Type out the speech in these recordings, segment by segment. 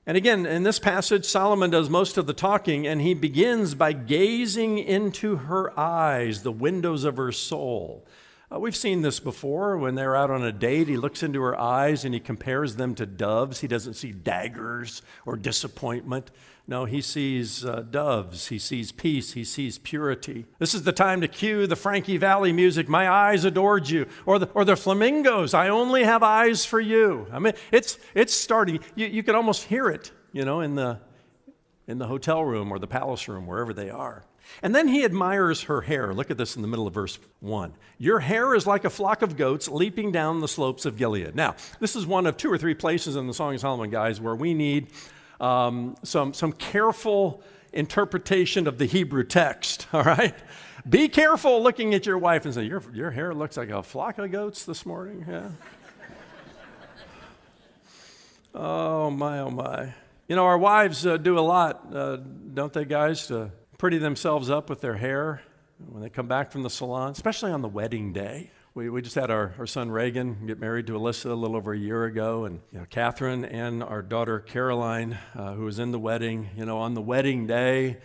And again, in this passage, Solomon does most of the talking, and he begins by gazing into her eyes, the windows of her soul. We've seen this before. When they're out on a date, he looks into her eyes and he compares them to doves. He doesn't see daggers or disappointment. No, he sees doves. He sees peace. He sees purity. This is the time to cue the Frankie Valli music, "My Eyes Adored You," or the Flamingos, "I Only Have Eyes for You." I mean, it's starting. You can almost hear it, in the hotel room or the palace room, wherever they are. And then he admires her hair. Look at this in the middle of verse 1. "Your hair is like a flock of goats leaping down the slopes of Gilead." Now, this is one of 2 or 3 places in the Song of Solomon, guys, where we need some careful interpretation of the Hebrew text, all right? Be careful looking at your wife and say, your hair looks like a flock of goats this morning. Yeah. Oh, my, oh, my. Our wives do a lot, don't they, guys, to pretty themselves up with their hair when they come back from the salon, especially on the wedding day. We just had our son Reagan get married to Alyssa a little over a year ago, and Catherine and our daughter Caroline, who was in the wedding, on the wedding day,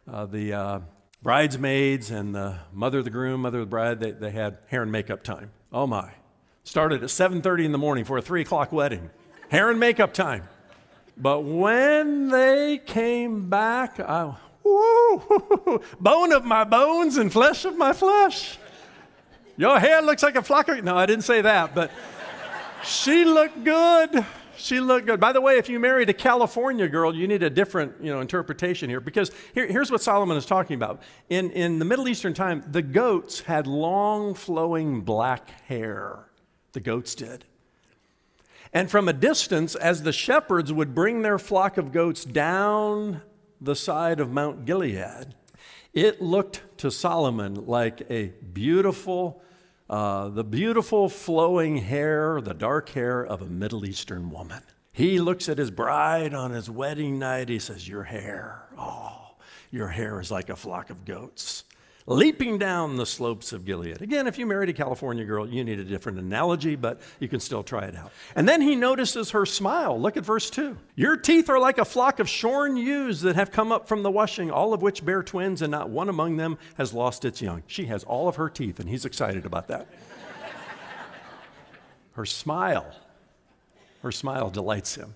the bridesmaids and the mother of the groom, mother of the bride, they had hair and makeup time. Oh my. Started at 7:30 in the morning for a 3 o'clock wedding. Hair and makeup time. But when they came back, woo, bone of my bones and flesh of my flesh. Your hair looks like a flock of... No, I didn't say that, but she looked good. She looked good. By the way, if you married a California girl, you need a different, interpretation here, because here's what Solomon is talking about. In the Middle Eastern time, the goats had long, flowing black hair. The goats did. And from a distance, as the shepherds would bring their flock of goats down the side of Mount Gilead, it looked to Solomon like the beautiful flowing hair, the dark hair of a Middle Eastern woman. He looks at his bride on his wedding night. He says, your hair is like a flock of goats, leaping down the slopes of Gilead. Again, if you married a California girl, you need a different analogy, but you can still try it out. And then he notices her smile. Look at verse 2. "Your teeth are like a flock of shorn ewes that have come up from the washing, all of which bear twins, and not one among them has lost its young." She has all of her teeth, and he's excited about that. Her smile delights him.